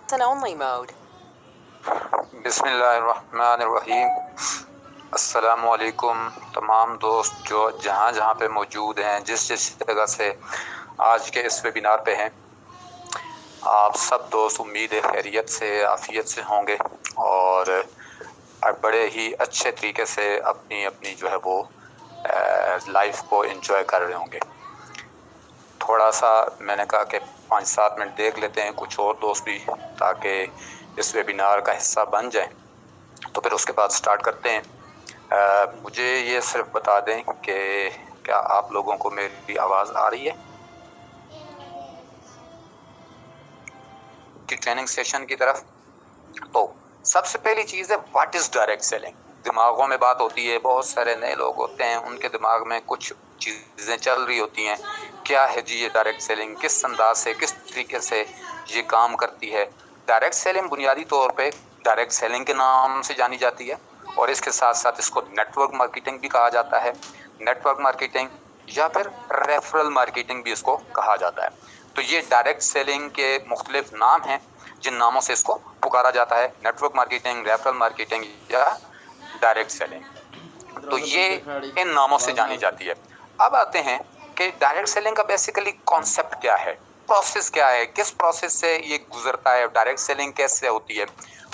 Listen only mode. बिस्मिल्लाहिर्रहमानिर्रहीम। अस्सलामुअलैकुम तमाम दोस्त जो जहाँ जहाँ पे मौजूद हैं, जिस जिस जगह से आज के इस वेबिनार पे हैं, आप सब दोस्त उम्मीद है खैरियत से आफियत से होंगे और बड़े ही अच्छे तरीके से अपनी अपनी जो है वो लाइफ को एंजॉय कर रहे होंगे। थोड़ा सा मैंने कहा कि 5-7 मिनट देख लेते हैं कुछ और दोस्त भी, ताकि इस वेबिनार का हिस्सा बन जाएं, तो फिर उसके बाद स्टार्ट करते हैं। मुझे ये सिर्फ बता दें कि क्या आप लोगों को मेरी आवाज़ आ रही है कि ट्रेनिंग सेशन की तरफ। तो सबसे पहली चीज़ है, व्हाट इज़ डायरेक्ट सेलिंग। दिमागों में बात होती है, बहुत सारे नए लोग होते हैं, उनके दिमाग में कुछ चीज़ें चल रही होती हैं। क्या है जी ये डायरेक्ट सेलिंग, किस अंदाज से किस तरीके से ये काम करती है। डायरेक्ट सेलिंग बुनियादी तौर पे डायरेक्ट सेलिंग के नाम से जानी जाती है और इसके साथ साथ इसको नेटवर्क मार्केटिंग भी कहा जाता है। नेटवर्क मार्केटिंग या फिर रेफरल मार्केटिंग भी इसको कहा जाता है। तो ये डायरेक्ट सेलिंग के मुख्तलिफ नाम हैं जिन नामों से इसको पुकारा जाता है, नेटवर्क मार्केटिंग, रेफरल मार्केटिंग या डायरेक्ट सेलिंग। तो ये इन नामों से जानी जाती है। अब आते हैं कि डायरेक्ट सेलिंग का बेसिकली कॉन्सेप्ट क्या है, प्रोसेस क्या है, किस प्रोसेस से ये गुजरता है, डायरेक्ट सेलिंग कैसे होती है।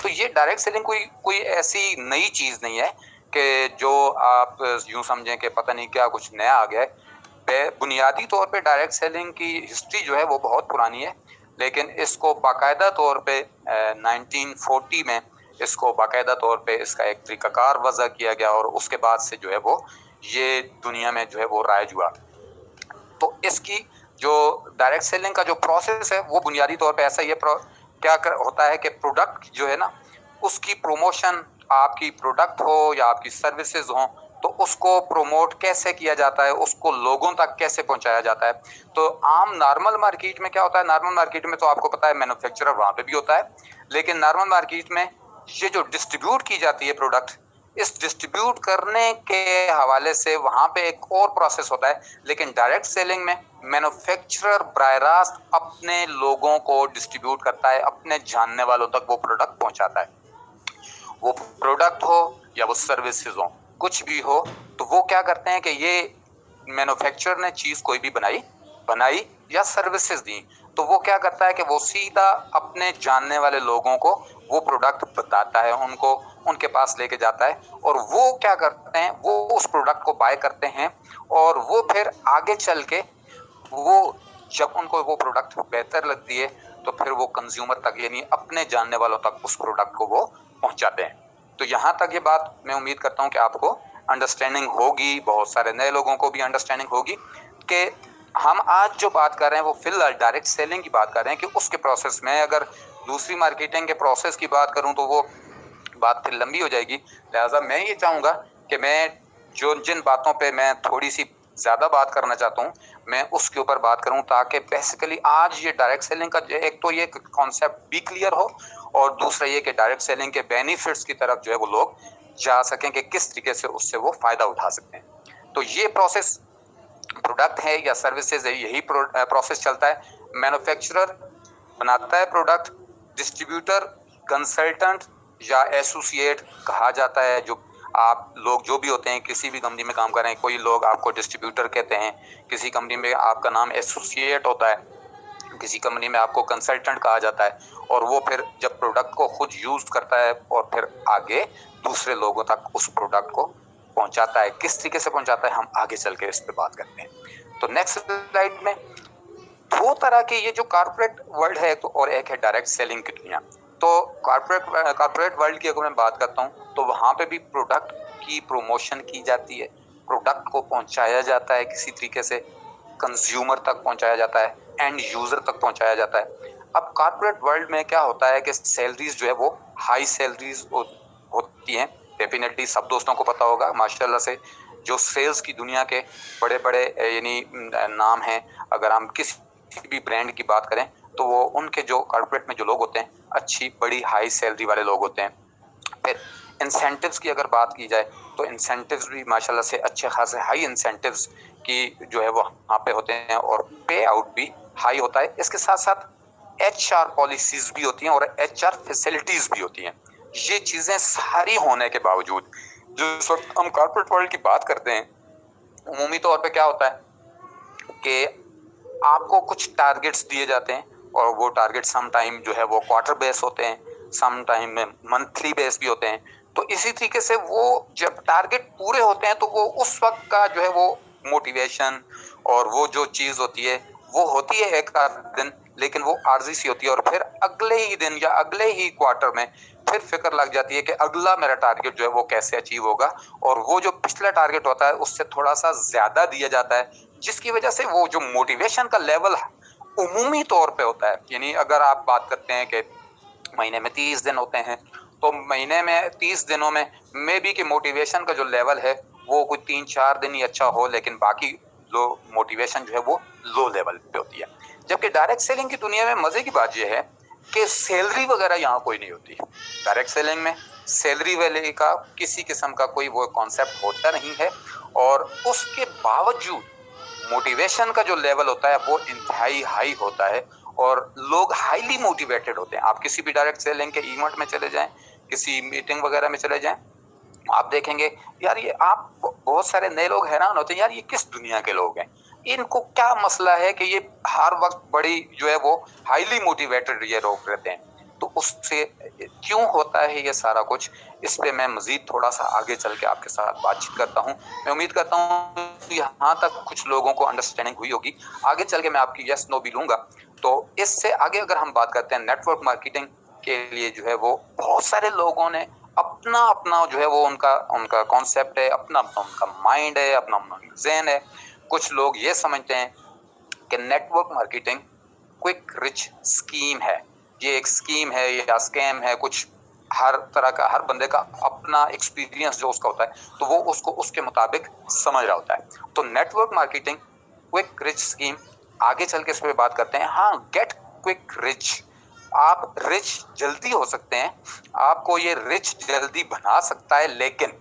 तो ये डायरेक्ट सेलिंग कोई कोई ऐसी नई चीज नहीं है कि जो आप यूं समझें कि पता नहीं क्या कुछ नया आ गया है। बुनियादी तौर पे डायरेक्ट सेलिंग की हिस्ट्री जो है वो बहुत पुरानी है, लेकिन इसको बाकायदा तौर पे 1940 में इसको बाकायदा तौर पे इसका एक तरीकाकार वज़ा किया गया और उसके बाद से जो है वो ये दुनिया में जो है वो राइज हुआ। तो इसकी जो डायरेक्ट सेलिंग का जो प्रोसेस है वो बुनियादी तौर पे ऐसा ही है। होता है कि प्रोडक्ट जो है ना, उसकी प्रमोशन, आपकी प्रोडक्ट हो या आपकी सर्विसेज हो, तो उसको प्रमोट कैसे किया जाता है, उसको लोगों तक कैसे पहुंचाया जाता है। तो आम नॉर्मल मार्केट में क्या होता है, नॉर्मल मार्केट में तो आपको पता है मैन्युफैक्चरर वहां पे भी होता है, लेकिन नॉर्मल मार्केट में ये जो डिस्ट्रीब्यूट की जाती है प्रोडक्ट, इस डिस्ट्रीब्यूट करने के हवाले से वहां पे एक और प्रोसेस होता है। लेकिन डायरेक्ट सेलिंग में मैन्युफैक्चरर बराह रास्त अपने लोगों को डिस्ट्रीब्यूट करता है, अपने जानने वालों तक वो प्रोडक्ट पहुंचाता है। वो प्रोडक्ट हो या वो सर्विसेज हो, कुछ भी हो, तो वो क्या करते हैं कि ये मैन्युफैक्चरर ने चीज कोई भी बनाई या सर्विसेज दी, तो वो क्या करता है कि वो सीधा अपने जानने वाले लोगों को वो प्रोडक्ट बताता है, उनको उनके पास लेके जाता है और वो क्या करते हैं, वो उस प्रोडक्ट को बाय करते हैं और वो फिर आगे चल के वो जब उनको वो प्रोडक्ट बेहतर लगती है तो फिर वो कंज्यूमर तक यानी अपने जानने वालों तक उस प्रोडक्ट को वो पहुंचाते हैं। तो यहाँ तक ये बात मैं उम्मीद करता हूँ कि आपको अंडरस्टैंडिंग होगी, बहुत सारे नए लोगों को भी अंडरस्टैंडिंग होगी कि हम आज जो बात कर रहे हैं वो फिलहाल डायरेक्ट सेलिंग की बात कर रहे हैं कि उसके प्रोसेस में। अगर दूसरी मार्केटिंग के प्रोसेस की बात करूं तो वो बात फिर लंबी हो जाएगी। लिहाजा मैं ये चाहूंगा कि मैं जो जिन बातों पे मैं थोड़ी सी ज्यादा बात करना चाहता हूँ मैं उसके ऊपर बात करूं, ताकि बेसिकली आज ये डायरेक्ट सेलिंग का एक तो ये कॉन्सेप्ट भी क्लियर हो और दूसरा ये कि डायरेक्ट सेलिंग के बेनिफिट्स की तरफ जो है वो लोग जा सकें कि किस तरीके से उससे वो फायदा उठा सकते हैं। तो ये प्रोसेस प्रोडक्ट है या सर्विसेज है, यही प्रोसेस चलता है। मैन्युफैक्चरर बनाता है प्रोडक्ट, डिस्ट्रीब्यूटर, कंसल्टेंट या एसोसिएट कहा जाता है। जो आप लोग जो भी होते हैं किसी भी कंपनी में काम कर रहे हैं, कोई लोग आपको डिस्ट्रीब्यूटर कहते हैं, किसी कंपनी में आपका नाम एसोसिएट होता है, किसी कंपनी में आपको कंसल्टेंट कहा जाता है और वो फिर जब प्रोडक्ट को खुद यूज करता है और फिर आगे दूसरे लोगों तक उस प्रोडक्ट को पहुंचाता है। किस तरीके से पहुंचाता है हम आगे चल के इस पे बात करते हैं। तो नेक्स्ट स्लाइड में दो तरह के ये जो कॉर्पोरेट वर्ल्ड है तो और एक है डायरेक्ट सेलिंग की दुनिया। तो कॉर्पोरेट वर्ल्ड की अगर मैं बात करता हूँ तो वहां पे भी प्रोडक्ट की प्रमोशन की जाती है, प्रोडक्ट को पहुंचाया जाता है किसी तरीके से, कंज्यूमर तक पहुंचाया जाता है, एंड यूजर तक पहुंचाया जाता है। अब कॉर्पोरेट वर्ल्ड में क्या होता है कि सैलरीज जो है वो हाई सैलरीज होती हैं। डेफिनेटली सब दोस्तों को पता होगा माशाल्लाह से जो सेल्स की दुनिया के बड़े बड़े यानी नाम हैं। अगर हम किसी भी ब्रांड की बात करें तो वो उनके जो कॉर्पोरेट में जो लोग होते हैं अच्छी बड़ी हाई सैलरी वाले लोग होते हैं। फिर इंसेंटिव्स की अगर बात की जाए तो इंसेंटिव्स भी माशाल्लाह से अच्छे खासे हाई इंसेंटिव्स की जो है वो वहाँ पे होते हैं और पे आउट भी हाई होता है। इसके साथ साथ HR पॉलिसीज भी होती हैं और HR फैसिलिटीज भी होती हैं। ये चीजें सारी होने के बावजूद जिस वक्त हम कॉर्पोरेट वर्ल्ड की बात करते हैं, उमूमी तौर पे क्या होता है कि आपको कुछ टारगेट्स दिए जाते हैं और वो टारगेट सम टाइम जो है वो क्वार्टर बेस होते हैं, सम टाइम में मंथली बेस भी होते हैं। तो इसी तरीके से वो जब टारगेट पूरे होते हैं तो वो उस वक्त का जो है वो मोटिवेशन और वो जो चीज होती है वो होती है एक आध दिन, लेकिन वो आर्जी सी होती है और फिर अगले ही दिन या अगले ही क्वार्टर में फिर फिक्र लग जाती है कि अगला मेरा टारगेट जो है वो कैसे अचीव होगा, और वो जो पिछला टारगेट होता है उससे थोड़ा सा ज्यादा दिया जाता है, जिसकी वजह से वो जो मोटिवेशन का लेवल उमूमी तौर पे होता है। यानी अगर आप बात करते हैं कि महीने में 30 दिन होते हैं, तो महीने में 30 दिनों में मे बी कि मोटिवेशन का जो लेवल है वो कोई 3-4 दिन ही अच्छा हो, लेकिन बाकी लो मोटिवेशन जो है वो लो लेवल पे होती है। जबकि डायरेक्ट सेलिंग की दुनिया में मजे की बात यह है कि सैलरी वगैरह यहाँ कोई नहीं होती। डायरेक्ट सेलिंग में सैलरी वाले का किसी किस्म का कोई वो कॉन्सेप्ट होता नहीं है, और उसके बावजूद मोटिवेशन का जो लेवल होता है वो इंतहाई हाई होता है और लोग हाईली मोटिवेटेड होते हैं। आप किसी भी डायरेक्ट सेलिंग के इवेंट में चले जाएं, किसी मीटिंग वगैरह में चले जाएं, आप देखेंगे यार ये आप बहुत सारे नए लोग हैरान होते हैं, यार ये किस दुनिया के लोग हैं, इनको क्या मसला है कि ये हर वक्त बड़ी जो है वो हाईली मोटिवेटेड ये लोग रहते हैं। तो उससे क्यों होता है ये सारा कुछ, इस पे मैं मजीद थोड़ा सा आगे चल के आपके साथ बातचीत करता हूँ। मैं उम्मीद करता हूँ यहाँ तक कुछ लोगों को अंडरस्टैंडिंग हुई होगी। आगे चल के मैं आपकी यस नो भी लूंगा। तो इससे आगे अगर हम बात करते हैं नेटवर्क मार्केटिंग के लिए जो है वो बहुत सारे लोगों ने अपना अपना जो है वो उनका उनका कॉन्सेप्ट है, अपना अपना उनका माइंड है, अपना अपना ज़हन है। कुछ लोग ये समझते हैं कि network marketing quick rich scheme है, ये एक स्कीम है या स्कैम है, कुछ हर तरह का हर बंदे का अपना एक्सपीरियंस जो उसका होता है तो वो उसको उसके मुताबिक समझ रहा होता है। तो network marketing quick rich scheme, आगे चल के इस पे बात करते हैं। हाँ, गेट क्विक रिच, आप रिच जल्दी हो सकते हैं, आपको ये रिच जल्दी बना सकता है, लेकिन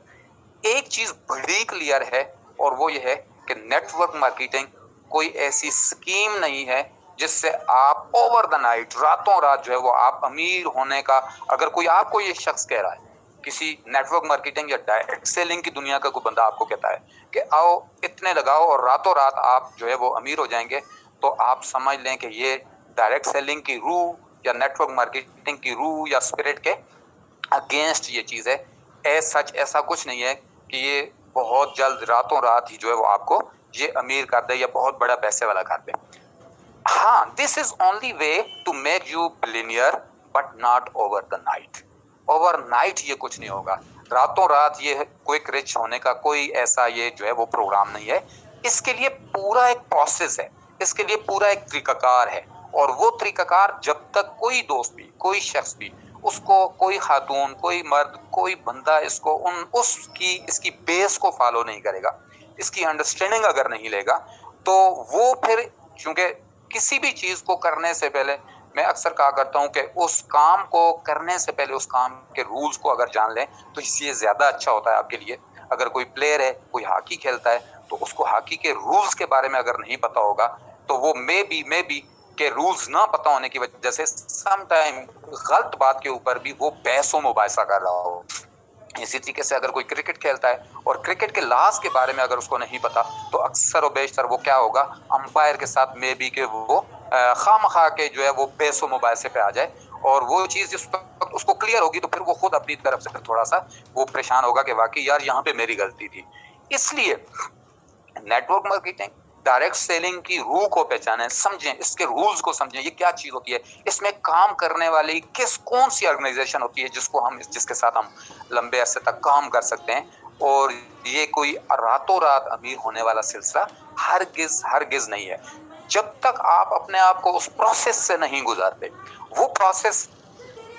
एक चीज बड़ी क्लियर है और वो ये है कि नेटवर्क मार्केटिंग कोई ऐसी स्कीम नहीं है जिससे आप ओवर द नाइट रातों रात जो है वो आप अमीर होने का, अगर कोई आपको ये शख्स कह रहा है, किसी नेटवर्क मार्केटिंग या डायरेक्ट सेलिंग की दुनिया का कोई बंदा आपको कहता है कि आओ इतने लगाओ और रातों रात आप जो है वो अमीर हो जाएंगे, तो आप समझ लें कि ये डायरेक्ट सेलिंग की रूह या नेटवर्क मार्केटिंग की रूह या स्पिरिट के अगेंस्ट ये चीज है। सच ऐसा कुछ नहीं है कि ये बहुत जल्द रातों रात ही जो है वो आपको ये अमीर कर दे या बहुत बड़ा पैसे वाला कर दे। हाँ, this is only way to make you billionaire but not over the night. Overnight ये कुछ नहीं होगा, रातों रात ये क्विक रिच होने का कोई ऐसा ये जो है वो प्रोग्राम नहीं है। इसके लिए पूरा एक प्रोसेस है, इसके लिए पूरा एक तरीकाकार है, और वो तरीकाकार जब तक कोई दोस्त भी, कोई शख्स भी उसको, कोई खातून, कोई मर्द, कोई बंदा इसको उसकी इसकी बेस को फॉलो नहीं करेगा, इसकी अंडरस्टैंडिंग अगर नहीं लेगा, तो वो फिर, क्योंकि किसी भी चीज को करने से पहले मैं अक्सर कहा करता हूं कि उस काम को करने से पहले उस काम के रूल्स को अगर जान लें तो इससे ज्यादा अच्छा होता है आपके लिए। अगर कोई प्लेयर है, कोई हॉकी खेलता है, तो उसको हॉकी के रूल्स के बारे में अगर नहीं पता होगा तो वो मे बी के रूल्स ना पता होने की वजह से सम टाइम गलत बात के ऊपर भी वो बहसो मुबाहिसा कर रहा हो। इसी तरीके से अगर कोई क्रिकेट खेलता है और क्रिकेट के लॉज के बारे में अगर उसको नहीं पता, तो अक्सर और बेशतर वो क्या होगा, अंपायर के साथ मे बी के वो खामखा के जो है वो बेसो मुबाहिसे पे आ जाए, और वो चीज जिस वक्त उसको क्लियर होगी तो फिर वो खुद अपनी तरफ से फिर थोड़ा सा वो परेशान होगा कि वाकई यार यहाँ पे मेरी गलती थी। इसलिए नेटवर्क मार्केटिंग, डायरेक्ट सेलिंग की रूह को पहचानें, समझें, इसके रूल्स को समझें, ये क्या चीज होती है, इसमें काम करने वाली कौन सी ऑर्गेनाइजेशन होती है जिसके साथ हम लंबे अरसे तक काम कर सकते हैं, और ये कोई रातों रात अमीर होने वाला सिलसिला हरगिज नहीं है। जब तक आप अपने आप को उस प्रोसेस से नहीं गुजारते, वो प्रोसेस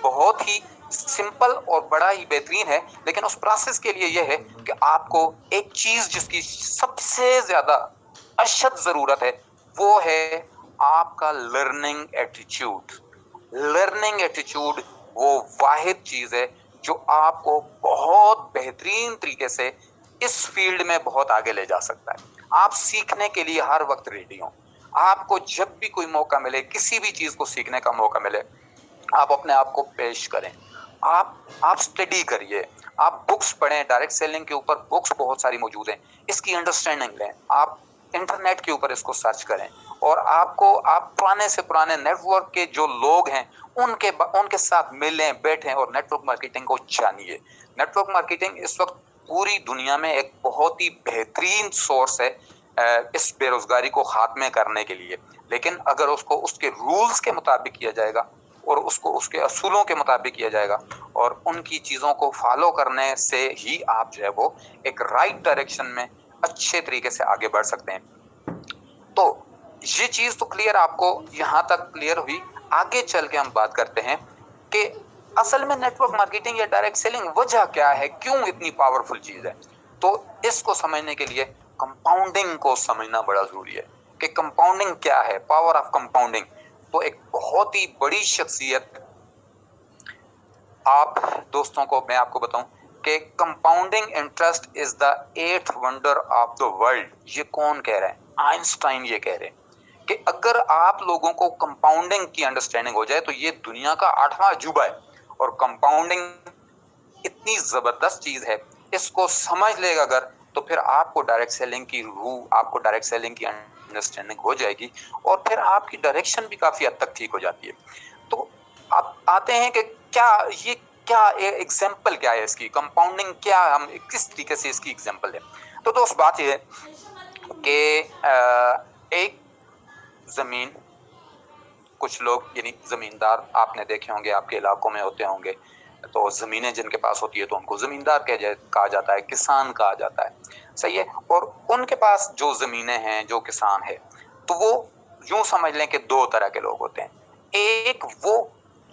बहुत ही सिंपल और बड़ा ही बेहतरीन है, लेकिन उस प्रोसेस के लिए यह है कि आपको एक चीज जिसकी सबसे ज्यादा अशद जरूरत है वो है आपका लर्निंग एटीट्यूड। लर्निंग एटीट्यूड वो वाहिद चीज है जो आपको बहुत बेहतरीन तरीके से इस फील्ड में बहुत आगे ले जा सकता है। आप सीखने के लिए हर वक्त रेडी हो, आपको जब भी कोई मौका मिले, किसी भी चीज को सीखने का मौका मिले, आप अपने आप को पेश करें, आप स्टडी करिए, आप बुक्स पढ़ें, डायरेक्ट सेलिंग के ऊपर बुक्स बहुत सारी मौजूद हैं, इसकी अंडरस्टैंडिंग लें, आप इंटरनेट के ऊपर इसको सर्च करें, और आप पुराने से पुराने नेटवर्क के जो लोग हैं उनके साथ मिलें, बैठें और नेटवर्क मार्केटिंग को जानिए। नेटवर्क मार्केटिंग इस वक्त पूरी दुनिया में एक बहुत ही बेहतरीन सोर्स है इस बेरोजगारी को खात्मे करने के लिए, लेकिन अगर उसको उसके रूल्स के मुताबिक किया जाएगा और उसको उसके असूलों के मुताबिक किया जाएगा और उनकी चीज़ों को फॉलो करने से ही आप जो है वो एक राइट डायरेक्शन में अच्छे तरीके से आगे बढ़ सकते हैं। तो ये चीज़ तो क्लियर, आपको यहाँ तक क्लियर हुई। आगे चल के हम बात करते हैं कि असल में नेटवर्क मार्केटिंग या डायरेक्ट सेलिंग वजह क्या है, क्यों इतनी पावरफुल चीज़ है। तो इसको समझने के लिए कंपाउंडिंग को समझना बड़ा जरूरी है कि कंपाउंडिंग क्या है, पावर ऑफ कंपाउंडिंग। तो एक बहुत ही बड़ी शख्सियत, आप दोस्तों को मैं आपको बताऊं कि compounding interest is the 8th wonder of the world. ये कौन कह रहा है? आइंस्टाइन ये कह रहे हैं कि अगर आप लोगों को कंपाउंडिंग की अंडरस्टैंडिंग हो जाए तो ये दुनिया का 8वां अजूबा है। और कंपाउंडिंग इतनी जबरदस्त चीज है, इसको समझ लेगा अगर, तो फिर आपको डायरेक्ट सेलिंग की रूह, आपको डायरेक्ट सेलिंग की अंडरस्टैंडिंग हो जाएगी और फिर आपकी डायरेक्शन भी काफी हद तक ठीक हो जाती है। तो आप आते हैं कि क्या एग्जाम्पल क्या है इसकी, कंपाउंडिंग क्या, हम किस तरीके से इसकी एग्जाम्पल है। तो दोस्त बात ये है कि एक जमीन, कुछ लोग यानी जमींदार आपने देखे होंगे, आपके इलाकों में होते होंगे, तो जमीनें जिनके पास होती है तो उनको जमींदार कहा जाता है, किसान कहा जाता है, सही है। और उनके पास जो जमीनें हैं, जो किसान है, तो वो यूं समझ लें कि दो तरह के लोग होते हैं। एक वो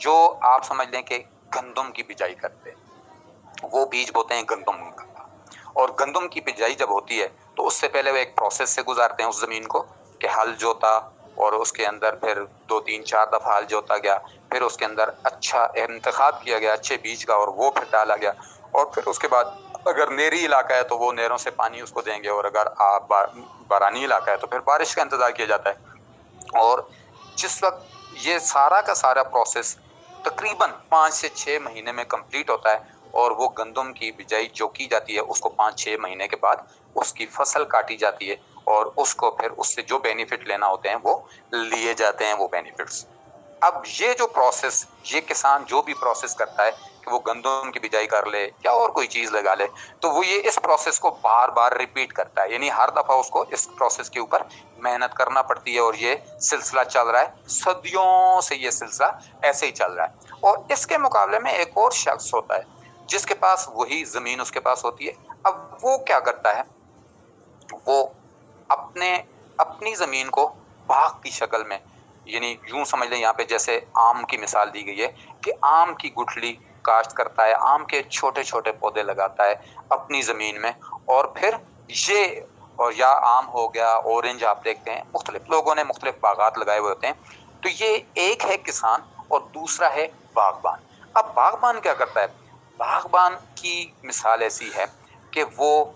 जो आप समझ लें कि गंदम की बिजाई करते हैं, वो बीज बोते हैं गंदम का, और गंदम की बिजाई जब होती है तो उससे पहले वो एक प्रोसेस से गुजारते हैं उस जमीन को, कि हल जोता और उसके अंदर फिर 2-3-4 दफा हल जोता गया, फिर उसके अंदर अच्छा इंतखाब किया गया अच्छे बीज का और वो फिर डाला गया, और फिर उसके बाद अगर नेरी इलाका है तो वो नहरों से पानी उसको देंगे, और अगर बारानी इलाका है तो फिर बारिश का इंतजार किया जाता है। और जिस वक्त ये सारा का सारा प्रोसेस तकरीबन 5 से 6 महीने में कंप्लीट होता है और वो गंदम की बिजाई जो की जाती है उसको 5-6 महीने के बाद उसकी फसल काटी जाती है और उसको फिर उससे जो बेनिफिट लेना होते हैं वो लिए जाते हैं, वो बेनिफिट्स। अब ये जो प्रोसेस, ये किसान जो भी प्रोसेस करता है कि वो गंदम की बिजाई कर ले या और कोई चीज लगा ले, तो वो ये इस प्रोसेस को बार बार रिपीट करता है, यानी हर दफा उसको इस प्रोसेस के ऊपर मेहनत करना पड़ती है और ये सिलसिला चल रहा है, सदियों से ये सिलसिला ऐसे ही चल रहा है। और इसके मुकाबले में एक और शख्स होता है जिसके पास वही जमीन उसके पास होती है। अब वो क्या करता है, वो अपनी जमीन को बाग की शक्ल में, यानी यूं समझ लें यहाँ पे जैसे आम की मिसाल दी गई है कि आम की गुठली काश्त करता है, आम के छोटे छोटे पौधे लगाता है अपनी जमीन में, और फिर ये, और या आम हो गया, ऑरेंज आप देखते हैं, मुख्तलिफ लोगों ने मुख्तलिफ बागात लगाए हुए होते हैं। तो ये एक है किसान और दूसरा है बागबान। अब बागबान क्या करता है, बागबान की मिसाल ऐसी है कि वो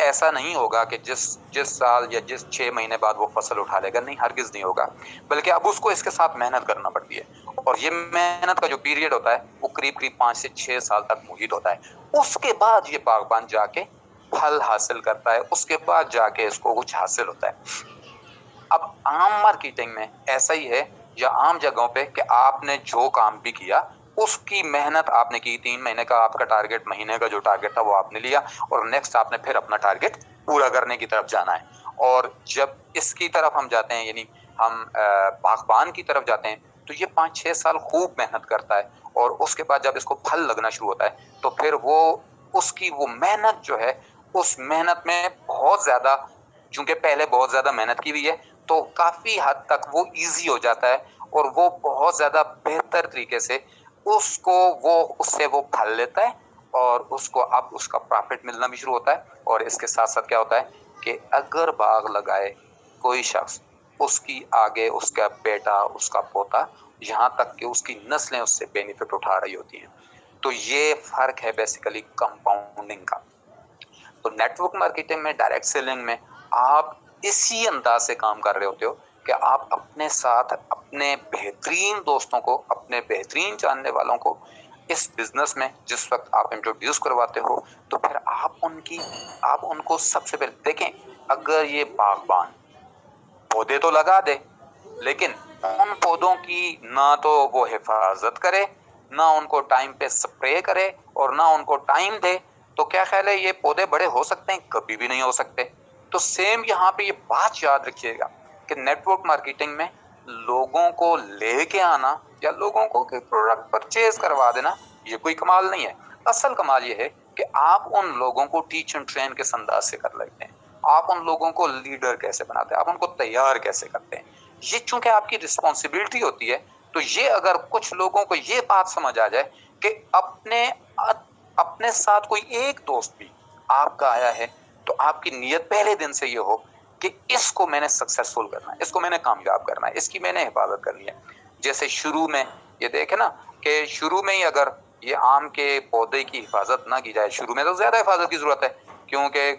ऐसा नहीं होगा कि जिस साल या जिस 6 महीने बाद वो फसल उठा लेगा, नहीं, हरगिज नहीं होगा, बल्कि अब उसको इसके साथ मेहनत करना पड़ती है। और ये मेहनत का जो पीरियड होता है वो करीब करीब 5 से 6 साल तक मुहित होता है। उसके बाद ये बागबान जाके फल हासिल करता है, उसके बाद जाके इसको कुछ हासिल होता है। अब आम मार्केटिंग में ऐसा ही है, या आम जगहों पे, कि आपने जो काम भी किया उसकी मेहनत आपने की, 3 महीने का आपका टारगेट, महीने का जो टारगेट था वो आपने लिया, और नेक्स्ट आपने फिर अपना टारगेट पूरा करने की तरफ जाना है। और जब इसकी तरफ हम जाते हैं, यानी हम बागबान की तरफ जाते हैं, तो ये 5-6 साल खूब मेहनत करता है, और उसके बाद जब इसको फल लगना शुरू होता है तो फिर वो उसकी वो मेहनत जो है, उस मेहनत में बहुत ज्यादा, चूंकि पहले बहुत ज्यादा मेहनत की हुई है, तो काफी हद तक वो इजी हो जाता है और वो बहुत ज्यादा बेहतर तरीके से उससे वो फल लेता है, और उसको अब उसका प्रॉफिट मिलना भी शुरू होता है। और इसके साथ साथ क्या होता है कि अगर बाग लगाए कोई शख्स, उसकी आगे उसका बेटा, उसका पोता, यहाँ तक कि उसकी नस्लें उससे बेनिफिट उठा रही होती हैं। तो ये फर्क है बेसिकली कंपाउंडिंग का। तो नेटवर्क मार्केटिंग में, डायरेक्ट सेलिंग में आप इसी अंदाज से काम कर रहे होते हो कि आप अपने साथ अपने बेहतरीन दोस्तों को, अपने बेहतरीन जानने वालों को इस बिजनेस में जिस वक्त आप इंट्रोड्यूस करवाते हो, तो फिर आप उनको सबसे पहले देखें, अगर ये बागबान पौधे तो लगा दे, लेकिन उन पौधों की ना तो वो हिफाजत करे, ना उनको टाइम पे स्प्रे करे, और ना उनको टाइम दे, तो क्या ख्याल है ये पौधे बड़े हो सकते हैं? कभी भी नहीं हो सकते। तो सेम यहाँ पे ये बात याद रखिएगा कि नेटवर्क मार्केटिंग में लोगों को लेके आना या लोगों को प्रोडक्ट परचेज करवा देना, ये कोई कमाल नहीं है। असल कमाल ये है कि आप उन लोगों को टीच एंड ट्रेन के अंदाज से कर लेते हैं, आप उन लोगों को लीडर कैसे बनाते हैं, आप उनको तैयार कैसे करते हैं। ये चूंकि आपकी रिस्पॉन्सिबिलिटी होती है, तो ये अगर कुछ लोगों को ये बात समझ आ जाए कि अपने साथ कोई एक दोस्त भी आपका आया है, तो आपकी नीयत पहले दिन से ये हो कि इसको मैंने सक्सेसफुल करना है, इसको मैंने कामयाब करना है, इसकी मैंने हिफाजत करनी है। जैसे शुरू में ये देखे ना कि शुरू में ही अगर ये आम के पौधे की हिफाजत ना की जाए, शुरू में तो ज्यादा हिफाजत की जरूरत है, क्योंकि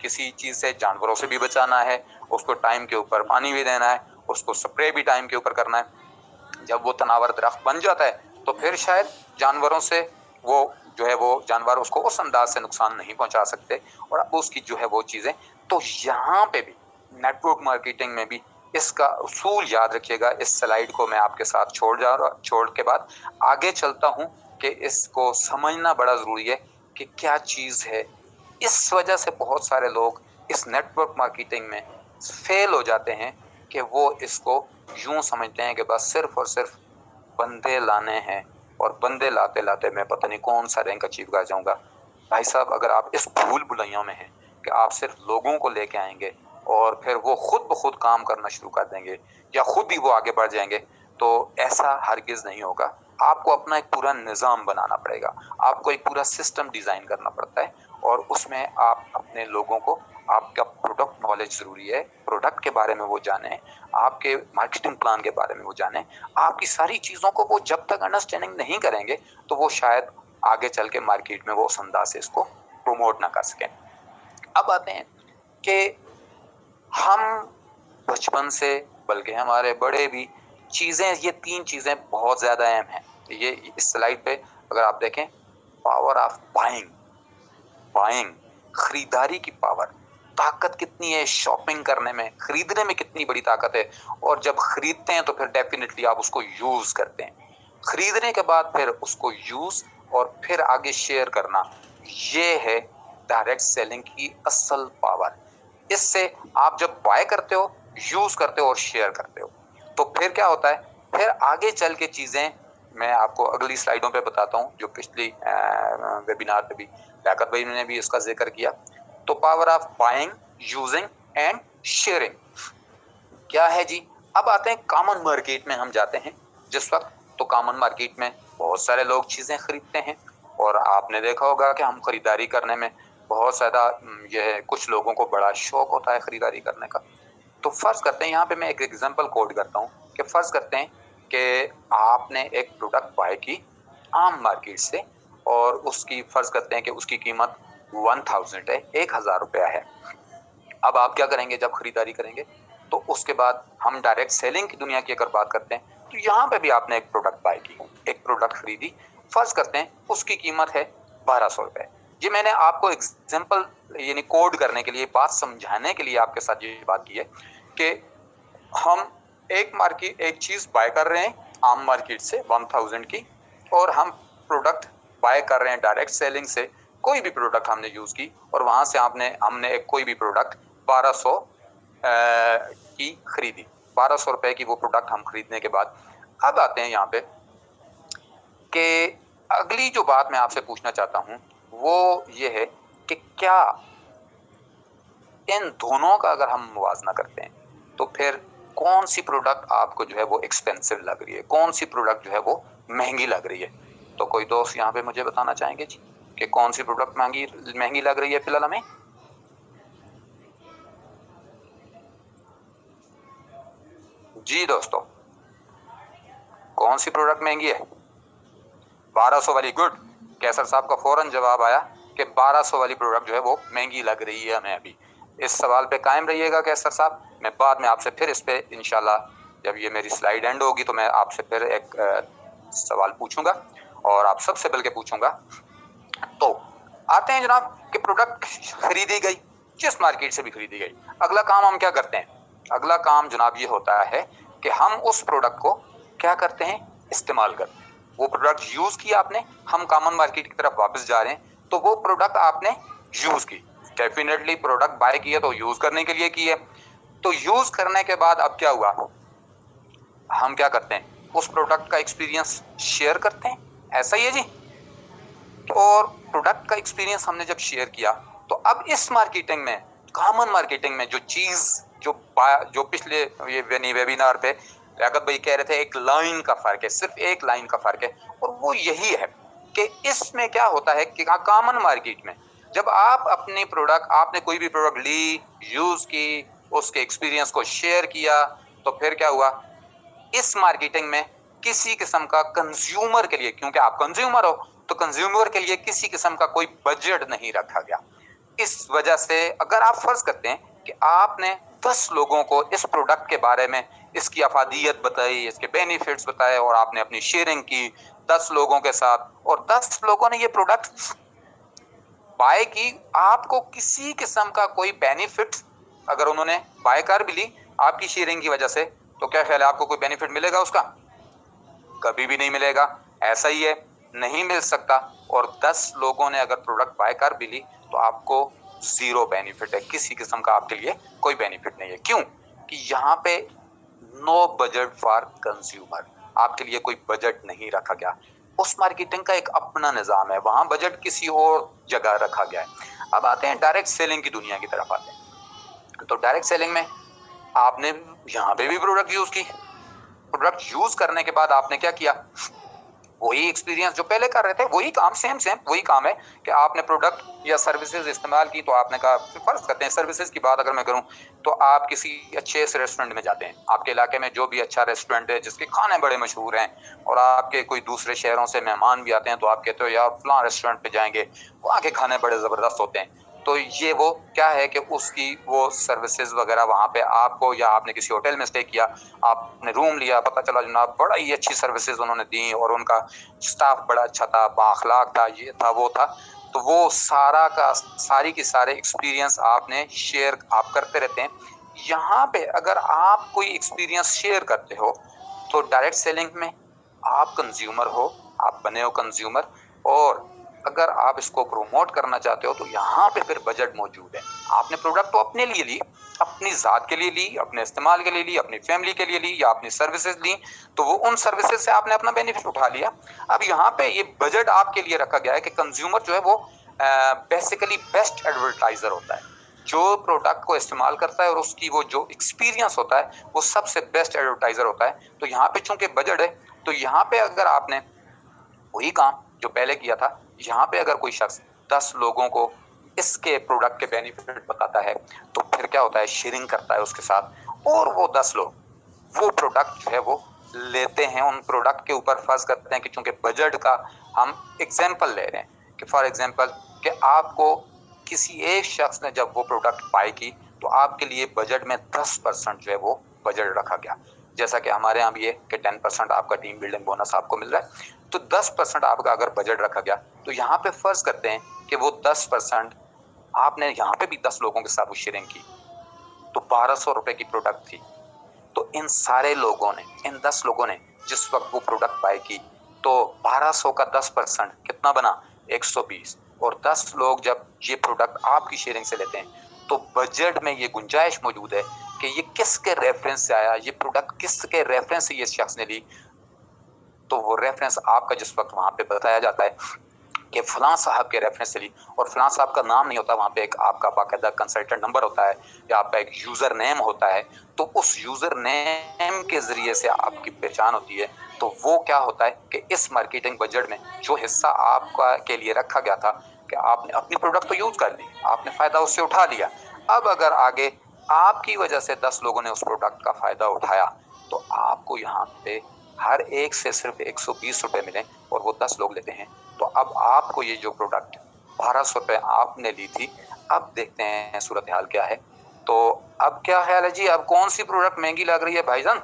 किसी चीज से जानवरों से भी बचाना है, उसको टाइम के ऊपर पानी भी देना है, उसको स्प्रे भी टाइम के ऊपर करना है। जब वो तनावर दरख्त बन जाता है, तो फिर शायद जानवरों से वो जानवर उसको उस अंदाज से नुकसान नहीं पहुंचा सकते, और अब उसकी वो चीजें। तो यहाँ पे भी नेटवर्क मार्केटिंग में भी इसका उसूल याद रखिएगा। इस स्लाइड को मैं आपके साथ छोड़ के बाद आगे चलता हूँ कि इसको समझना बड़ा जरूरी है कि क्या चीज है। इस वजह से बहुत सारे लोग इस नेटवर्क मार्केटिंग में फेल हो जाते हैं कि वो इसको यूं समझते हैं कि बस सिर्फ और सिर्फ बंदे लाने हैं, और बंदे लाते लाते मैं पता नहीं कौन सा रैंक अचीव कर जाऊंगा। भाई साहब, अगर आप इस भूल भुलैया में हैं कि आप सिर्फ लोगों को लेके आएंगे और फिर वो खुद ब खुद काम करना शुरू कर देंगे या खुद ही वो आगे बढ़ जाएंगे, तो ऐसा हरगिज नहीं होगा। आपको अपना एक पूरा निज़ाम बनाना पड़ेगा, आपको एक पूरा सिस्टम डिजाइन करना पड़ता है, और उसमें आप अपने लोगों को, आपका प्रोडक्ट नॉलेज जरूरी है, प्रोडक्ट के बारे में वो जाने, आपके मार्केटिंग प्लान के बारे में वो जाने। आपकी सारी चीजों को वो जब तक अंडरस्टैंडिंग नहीं करेंगे, तो वो शायद आगे चल के मार्केट में वो उस अंदाज से इसको प्रमोट ना कर सकें। अब आते हैं कि हम बचपन से, बल्कि हमारे बड़े भी, ये 3 चीजें बहुत ज्यादा अहम हैं। ये इस स्लाइड पे अगर आप देखें, पावर ऑफ बाइंग, खरीदारी की पावर, ताकत कितनी है शॉपिंग करने में, खरीदने में कितनी बड़ी ताकत है। और जब खरीदते हैं तो फिर डेफिनेटली आप उसको यूज करते हैं, खरीदने के बाद फिर उसको यूज और फिर आगे शेयर करना, ये है डायरेक्ट सेलिंग की असल पावर। इससे आप जब बाय करते हो, यूज करते हो और शेयर करते हो, तो फिर क्या होता है, फिर आगे चल के चीजें मैं आपको अगली स्लाइडों पे बताता हूँ, जो पिछली वेबिनार पे भी लियाकत भाई ने भी इसका जिक्र किया। तो power of buying, using and sharing क्या है जी। अब आते हैं कॉमन मार्केट में, हम जाते हैं जिस वक्त, तो कॉमन मार्केट में बहुत सारे लोग चीजें खरीदते हैं, और आपने देखा होगा कि हम खरीदारी करने में बहुत ज्यादा, कुछ लोगों को बड़ा शौक होता है खरीदारी करने का। तो फर्ज करते हैं, यहाँ पे मैं एक एग्जांपल कोड करता हूँ कि फर्ज करते हैं कि आपने एक प्रोडक्ट बाय की आम मार्केट से, और उसकी फर्ज करते हैं कि उसकी कीमत 1000 है, 1000 रुपया है। अब आप क्या करेंगे जब खरीदारी करेंगे, तो उसके बाद हम डायरेक्ट सेलिंग की दुनिया की अगर बात करते हैं, तो यहाँ पे भी आपने एक प्रोडक्ट बाय की, एक प्रोडक्ट खरीदी, फर्ज करते हैं उसकी कीमत है 1200 रुपए। ये मैंने आपको एग्जाम्पल यानी कोड करने के लिए, बात समझाने के लिए आपके साथ ये बात की है कि हम एक चीज बाय कर रहे हैं आम मार्केट से 1000 की, और हम प्रोडक्ट बाय कर रहे हैं डायरेक्ट सेलिंग से, कोई भी प्रोडक्ट हमने यूज की, और वहां से हमने एक कोई भी प्रोडक्ट 1200 की खरीदी, 1200 रुपए की वो प्रोडक्ट हम खरीदने के बाद, अब आते हैं यहाँ पे कि अगली जो बात मैं आपसे पूछना चाहता हूं वो ये है कि क्या इन दोनों का अगर हम मुवाजना करते हैं, तो फिर कौन सी प्रोडक्ट आपको वो एक्सपेंसिव लग रही है, कौन सी प्रोडक्ट वो महंगी लग रही है। तो कोई दोस्त यहाँ पे मुझे बताना चाहेंगे जी कि कौन सी प्रोडक्ट महंगी लग रही है फिलहाल हमें। जी दोस्तों, कौन सी प्रोडक्ट महंगी है? 1200 वाली। गुड, कैसर साहब का फौरन जवाब आया कि 1200 वाली प्रोडक्ट वो महंगी लग रही है हमें अभी। इस सवाल पे कायम रहिएगा कैसर साहब। मैं बाद में आपसे फिर इस पे इंशाल्लाह जब ये मेरी स्लाइड एंड होगी तो मैं आपसे फिर एक सवाल पूछूंगा और आप सबसे बल्कि पूछूंगा। तो आते हैं जनाब कि प्रोडक्ट खरीदी गई, जिस मार्केट से भी खरीदी गई, अगला काम हम क्या करते हैं? अगला काम जनाब ये होता है कि हम उस प्रोडक्ट को क्या करते हैं? इस्तेमाल करते हैं। वो प्रोडक्ट यूज किया आपने, हम कॉमन मार्केट की तरफ वापस जा रहे हैं, तो वो प्रोडक्ट आपने यूज की, डेफिनेटली प्रोडक्ट बाय किया तो यूज करने के लिए की है। तो यूज करने के बाद अब क्या हुआ, हम क्या करते हैं? उस प्रोडक्ट का एक्सपीरियंस शेयर करते हैं, ऐसा ही है जी। और प्रोडक्ट का एक्सपीरियंस हमने जब शेयर किया तो अब इस मार्केटिंग में, कॉमन मार्केटिंग में जो चीज जो पिछले ये वेबिनार पे लियाकत भाई कह रहे थे, एक लाइन का फर्क है, सिर्फ एक लाइन का फर्क है, और वो यही है कि इसमें क्या होता है कि कॉमन मार्केट में जब आप अपनी प्रोडक्ट, आपने कोई भी प्रोडक्ट ली, यूज की, उसके एक्सपीरियंस को शेयर किया, तो फिर क्या हुआ? इस मार्केटिंग में किसी किस्म का कंज्यूमर के लिए, क्योंकि आप कंज्यूमर हो, तो कंज्यूमर के लिए किसी किस्म का कोई बजट नहीं रखा गया। इस वजह से अगर आप फर्ज करते हैं कि आपने 10 लोगों को इस प्रोडक्ट के बारे में, इसकी अफादियत बताई, इसके बेनिफिट्स बताए, और आपने अपनी शेयरिंग की 10 लोगों के साथ, और 10 लोगों ने ये प्रोडक्ट बाय की, आपको किसी किस्म का कोई बेनिफिट अगर उन्होंने बाय कर भी ली आपकी शेयरिंग की वजह से, तो क्या ख्याल है आपको कोई बेनिफिट मिलेगा उसका? कभी भी नहीं मिलेगा। ऐसा ही है, नहीं मिल सकता। और 10 लोगों ने अगर प्रोडक्ट बाय कर भी ली तो आपको जीरो बेनिफिट है, किसी किस्म का आपके लिए कोई बेनिफिट नहीं है। क्यों? कि यहाँ पे नो बजट फॉर कंज्यूमर, आपके लिए कोई बजट नहीं रखा गया। उस मार्केटिंग का एक अपना निजाम है, वहां बजट किसी और जगह रखा गया है। अब आते हैं डायरेक्ट सेलिंग की दुनिया की तरफ आते हैं। तो डायरेक्ट सेलिंग में आपने यहाँ पे भी प्रोडक्ट यूज की, प्रोडक्ट यूज करने के बाद आपने क्या किया? वही एक्सपीरियंस जो पहले कर रहे थे, वही काम, सेम वही काम है कि आपने प्रोडक्ट या सर्विसेज इस्तेमाल की। तो आपने कहा, फर्ज करते हैं सर्विसेज की बात अगर मैं करूं, तो आप किसी अच्छे से रेस्टोरेंट में जाते हैं, आपके इलाके में जो भी अच्छा रेस्टोरेंट है जिसके खाने बड़े मशहूर हैं, और आपके कोई दूसरे शहरों से मेहमान भी आते हैं, तो आप कहते हो यार फलां रेस्टोरेंट पे जाएंगे, वहाँ के खाने बड़े ज़बरदस्त होते हैं। तो ये वो क्या है कि उसकी वो सर्विसेज वगैरह वहाँ पे आपको, या आपने किसी होटल में स्टे किया, आपने रूम लिया, पता चला जनाब बड़ा ही अच्छी सर्विसेज उन्होंने दी, और उनका स्टाफ बड़ा अच्छा था, बाअखलाक था, ये था वो था। तो वो सारा का सारी की सारे एक्सपीरियंस आपने शेयर आप करते रहते हैं। यहाँ पे अगर आप कोई एक्सपीरियंस शेयर करते हो तो डायरेक्ट सेलिंग में आप कंज्यूमर हो, आप बने हो कंज्यूमर, और अगर आप इसको प्रमोट करना चाहते हो तो यहाँ पे फिर बजट मौजूद है। आपने प्रोडक्ट तो अपने लिए ली, अपनी ज़ात के लिए ली, अपने इस्तेमाल के लिए ली, अपनी फैमिली के लिए ली, या अपनी सर्विसेज ली, तो वो उन सर्विसेज से आपने अपना बेनिफिट उठा लिया। अब यहाँ पे ये बजट आपके लिए रखा गया है कि कंज्यूमर जो है वो बेसिकली बेस्ट एडवर्टाइजर होता है, जो प्रोडक्ट को इस्तेमाल करता है और उसकी वो जो एक्सपीरियंस होता है वो सबसे बेस्ट एडवर्टाइजर होता है। तो यहाँ पे चूंकि बजट है, तो यहाँ पे अगर आपने वही काम जो पहले किया था, यहाँ पे अगर कोई शख्स 10 लोगों को इसके प्रोडक्ट के बेनिफिट बताता है, तो फिर क्या होता है? शेयरिंग करता है उसके साथ, और वो 10 लोग वो प्रोडक्ट जो है वो लेते हैं। उन प्रोडक्ट के ऊपर फर्ज करते हैं कि चूंकि बजट का हम एग्जाम्पल ले रहे हैं, कि फॉर एग्जाम्पल कि आपको किसी एक शख्स ने जब वो प्रोडक्ट बाय की, तो आपके लिए बजट में 10% जो है वो बजट रखा गया। जैसा कि हमारे यहाँ भी है कि 10% आपका टीम बिल्डिंग बोनस आपको मिल रहा है, तो 10% आपका अगर बजट रखा गया, तो यहाँ पे फर्ज करते हैं कि वो 10% आपने यहाँ पे भी 10 लोगों के साथ वो शेयरिंग की, तो 1200 रुपए की प्रोडक्ट थी। तो इन सारे लोगों ने, इन 10 लोगों ने जिस वक्त वो प्रोडक्ट बाय की, तो 1200 का 10% कितना बना? 120। और 10 लोग जब ये प्रोडक्ट आपकी शेयरिंग से लेते हैं, तो बजट में ये गुंजाइश मौजूद है कि ये किसके रेफरेंस से आया, ये प्रोडक्ट किसके रेफरेंस से ये शख्स ने ली। तो वो रेफरेंस आपका जिस वक्त वहां पे बताया जाता है कि फलां साहब के रेफरेंस से ली, और फलां साहब का नाम नहीं होता, वहाँ पे एक आपका बाकायदा कंसल्टेंट नंबर होता है, या आपका एक यूज़र नेम होता है, तो उस यूज़र नेम के ज़रिए से आपकी पहचान होती है। तो वो क्या होता है कि इस मार्केटिंग बजट में जो हिस्सा आपका के लिए रखा गया था, कि आपने अपनी प्रोडक्ट तो यूज़ कर ली, आपने फ़ायदा उससे उठा लिया, अब अगर आगे आपकी वजह से 10 लोगों ने उस प्रोडक्ट का फ़ायदा उठाया, तो आपको यहाँ पे हर एक से सिर्फ 120 रुपये मिले, और वो 10 लोग लेते हैं। तो अब आपको ये जो प्रोडक्ट 1200 रुपये आपने ली थी, अब देखते हैं सूरत हाल क्या है। तो अब क्या ख्याल है जी, अब कौन सी प्रोडक्ट महंगी लग रही है भाईजान?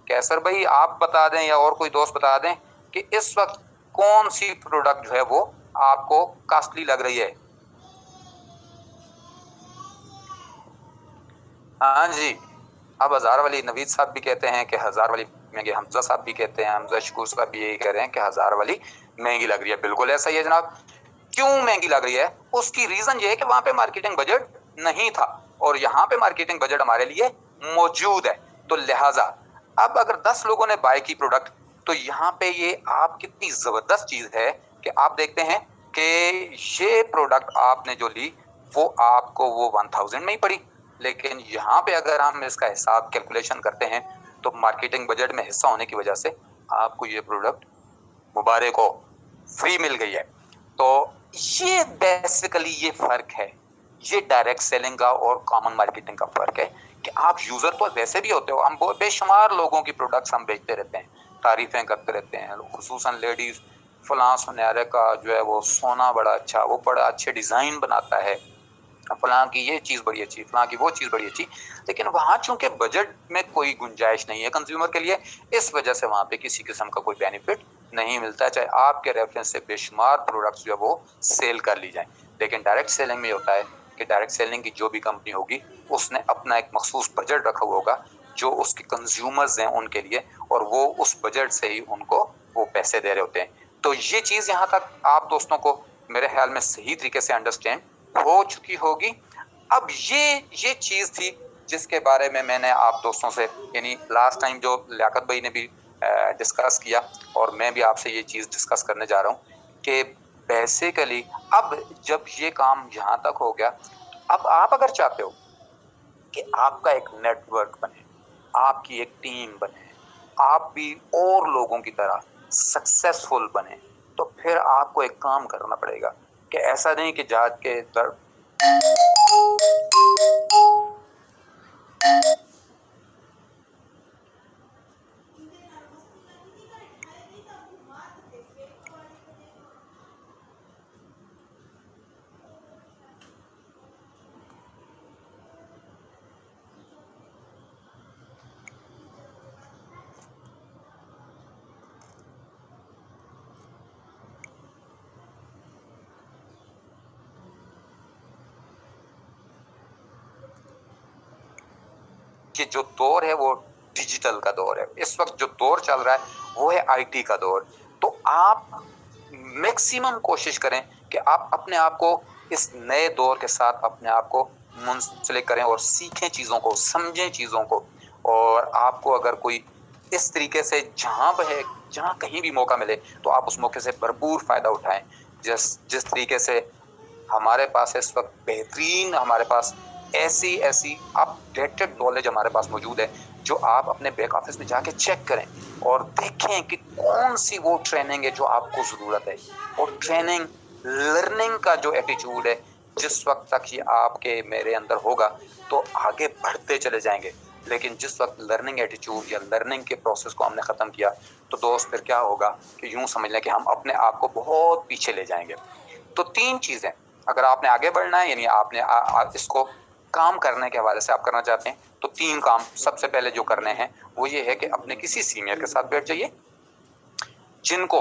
कैसर भाई आप बता दें या और कोई दोस्त बता दें कि इस वक्त कौन सी प्रोडक्ट जो है वो आपको कॉस्टली लग रही है। हाँ जी, अब हजार वाली नवीद साहब भी कहते हैं कि हजार वाली महंगी, हमजा साहब भी कहते हैं, हमजा शकूर साहब भी यही कह रहे हैं कि हजार वाली महंगी लग रही है। बिल्कुल ऐसा ही है जनाब। क्यों महंगी लग रही है? उसकी रीजन ये है कि वहां पे मार्केटिंग बजट नहीं था और यहाँ पे मार्केटिंग बजट हमारे लिए मौजूद है। तो लिहाजा अब अगर 10 लोगों ने बाय की प्रोडक्ट, तो यहाँ पे ये आप कितनी जबरदस्त चीज है कि आप देखते हैं कि ये प्रोडक्ट आपने जो ली वो आपको वो 1000 में ही पड़ी, लेकिन यहाँ पे अगर हम इसका हिसाब कैलकुलेशन करते हैं तो मार्केटिंग बजट में हिस्सा होने की वजह से आपको ये प्रोडक्ट मुबारक हो फ्री मिल गई है। तो ये बेसिकली ये फर्क है, ये डायरेक्ट सेलिंग का और कॉमन मार्केटिंग का फर्क है कि आप यूजर तो वैसे भी होते हो, हम बेशुमार लोगों की प्रोडक्ट्स हम बेचते रहते हैं, तारीफें करते रहते हैं, खुसूसन लेडीज फलां सुनहरे का जो है वो सोना बड़ा अच्छा, वो बड़ा अच्छे डिजाइन बनाता है, फलां की ये चीज बड़ी अच्छी, फलां की वो चीज बड़ी अच्छी, लेकिन वहां चूंकि बजट में कोई गुंजाइश नहीं है कंज्यूमर के लिए, इस वजह से वहां पे किसी किस्म का कोई बेनिफिट नहीं मिलता है, चाहे आपके रेफरेंस से बेशुमार प्रोडक्ट्स जो है वो सेल कर ली जाए। लेकिन डायरेक्ट सेलिंग में होता है कि डायरेक्ट सेलिंग की जो भी कंपनी होगी उसने अपना एक मखसूस बजट रखा हुआ होगा जो उसके कंज्यूमर्स हैं उनके लिए, और वो उस बजट से ही उनको वो पैसे दे रहे होते हैं। तो ये चीज यहाँ तक आप दोस्तों को मेरे ख्याल में सही तरीके से अंडरस्टैंड हो चुकी होगी। अब ये चीज थी जिसके बारे में मैंने आप दोस्तों से, यानी लास्ट टाइम जो लियाकत भाई ने भी डिस्कस किया और मैं भी आपसे ये चीज डिस्कस करने जा रहा हूँ कि बेसिकली अब जब ये काम यहाँ तक हो गया, अब आप अगर चाहते हो कि आपका एक नेटवर्क बने, आपकी एक टीम बने, आप भी और लोगों की तरह सक्सेसफुल बने, तो फिर आपको एक काम करना पड़ेगा कि ऐसा नहीं कि जहाज के दर कि जो दौर है वो डिजिटल का दौर है। इस वक्त जो दौर चल रहा है वो है आईटी का दौर। तो आप मैक्सिमम कोशिश करें कि आप अपने आप को इस नए दौर के साथ अपने आप को मुंसलिक करें और सीखें चीज़ों को, समझें चीज़ों को। और आपको अगर कोई इस तरीके से जहाँ कहीं भी मौका मिले तो आप उस मौके से भरपूर फायदा उठाएं। जिस तरीके से हमारे पास इस वक्त बेहतरीन, हमारे पास ऐसी ऐसी अपडेटेड नॉलेज हमारे पास मौजूद है जो आप अपने बैक ऑफिस में जाके चेक करें और देखें कि कौन सी वो ट्रेनिंग है जो आपको ज़रूरत है। और ट्रेनिंग लर्निंग का जो एटीट्यूड है, जिस वक्त तक ये आपके मेरे अंदर होगा तो आगे बढ़ते चले जाएंगे। लेकिन जिस वक्त लर्निंग एटीट्यूड या लर्निंग के प्रोसेस को हमने ख़त्म किया तो दोस्त फिर क्या होगा कि यूं समझ लें कि हम अपने आप को बहुत पीछे ले जाएंगे। तो 3 चीज़ें अगर आपने आगे बढ़ना है, यानी आपने इसको काम करने के हवाले से आप करना चाहते हैं, तो 3 काम सबसे पहले जो करने हैं वो ये है कि अपने किसी सीनियर के साथ बैठ जाइए जिनको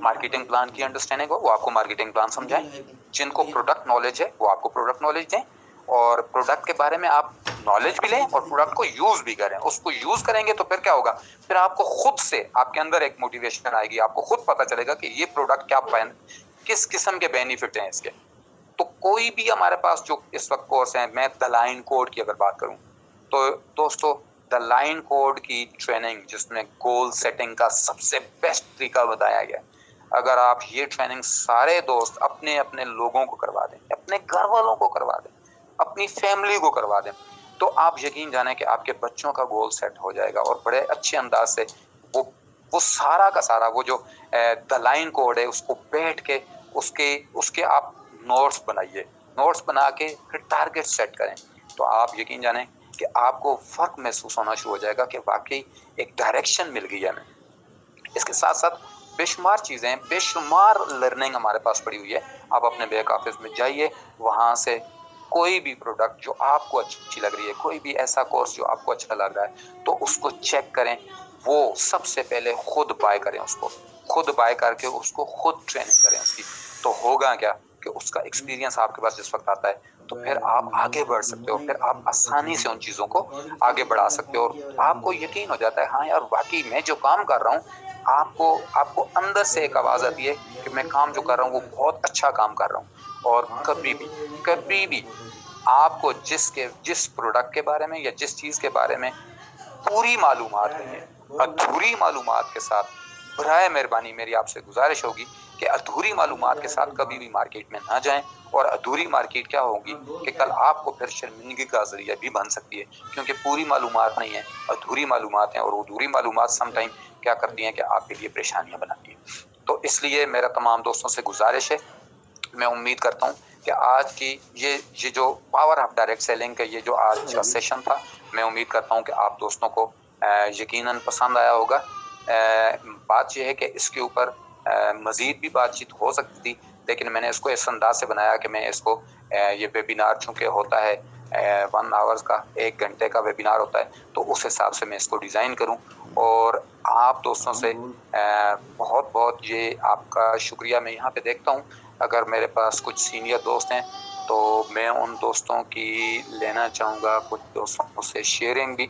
मार्केटिंग प्लान की अंडरस्टैंडिंग हो, वो आपको मार्केटिंग प्लान समझाएं। जिनको प्रोडक्ट नॉलेज है वो आपको प्रोडक्ट नॉलेज दें और प्रोडक्ट के बारे में आप नॉलेज भी लें और प्रोडक्ट को यूज भी करें। उसको यूज करेंगे तो फिर क्या होगा, फिर आपको खुद से आपके अंदर एक मोटिवेशन आएगी, आपको खुद पता चलेगा कि ये प्रोडक्ट किस किस्म के बेनिफिट हैं इसके। तो कोई भी हमारे पास जो इस वक्त कोर्स है, मैं द लाइन कोड की अगर बात करूं तो दोस्तों द लाइन कोड की ट्रेनिंग जिसमें गोल सेटिंग का सबसे बेस्ट तरीका बताया गया, अगर आप ये ट्रेनिंग सारे दोस्त अपने अपने लोगों को करवा दें, अपने घर वालों को करवा दें, अपनी फैमिली को करवा दें, तो आप यकीन जाने कि आपके बच्चों का गोल सेट हो जाएगा और बड़े अच्छे अंदाज से वो वो सारा का सारा वो जो द लाइन कोड है उसको बैठ के उसके उसके आप नोट्स बनाइए, नोट्स बना के फिर टारगेट सेट करें। तो आप यकीन जाने कि आपको फर्क महसूस होना शुरू हो जाएगा कि वाकई एक डायरेक्शन मिल गई है हमें। इसके साथ साथ बेशुमार चीज़ें, बेशुमार लर्निंग हमारे पास पड़ी हुई है। आप अपने बैक ऑफिस में जाइए, वहाँ से कोई भी प्रोडक्ट जो आपको अच्छी लग रही है, कोई भी ऐसा कोर्स जो आपको अच्छा लग रहा है, तो उसको चेक करें। वो सबसे पहले खुद बाय करें, उसको खुद बाय करके उसको खुद ट्रेनिंग करें उसकी। तो होगा क्या कि उसका एक्सपीरियंस आपके पास जिस वक्त आता है, तो फिर आप आगे बढ़ सकते हो, फिर आप आसानी से उन चीज़ों को आगे बढ़ा सकते हो और आपको यकीन हो जाता है, हाँ यार वाकई मैं जो काम कर रहा हूँ, आपको आपको अंदर से एक आवाज़ आती है कि मैं काम जो कर रहा हूँ वो बहुत अच्छा काम कर रहा हूँ। और कभी भी आपको जिस प्रोडक्ट के बारे में या जिस चीज़ के बारे में पूरी मालूमात नहीं है, अधूरी मालूमात के साथ, बराए मेहरबानी मेरी आपसे गुजारिश होगी कि अधूरी मालूमात के साथ कभी भी मार्केट में ना जाएं। और अधूरी मार्केट क्या होगी कि कल आपको फिर शर्मिंदगी का जरिया भी बन सकती है, क्योंकि पूरी मालूमात नहीं है, अधूरी मालूमात हैं। और अधूरी मालूमात समटाइम क्या करती हैं कि आपके लिए परेशानियां बनाती हैं। तो इसलिए मेरा तमाम दोस्तों से गुजारिश है, मैं उम्मीद करता हूँ कि आज की ये जो पावर ऑफ डायरेक्ट सेलिंग का ये जो आज का सेशन था, मैं उम्मीद करता हूँ कि आप दोस्तों को यकीनन पसंद आया होगा। बात यह है कि इसके ऊपर मज़ीद भी बातचीत हो सकती थी, लेकिन मैंने इसको इस अंदाज से बनाया कि मैं इसको ये वेबिनार चूँकि होता है 1 आवर्स का, 1 घंटे का वेबिनार होता है, तो उस हिसाब से मैं इसको डिज़ाइन करूँ। और आप दोस्तों से बहुत बहुत ये आपका शुक्रिया मैं यहाँ पे देखता हूँ। अगर मेरे पास कुछ सीनियर दोस्त हैं तो मैं उन दोस्तों की लेना चाहूँगा, कुछ दोस्तों से शेयरिंग भी।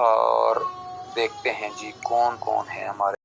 और देखते हैं जी कौन कौन है हमारे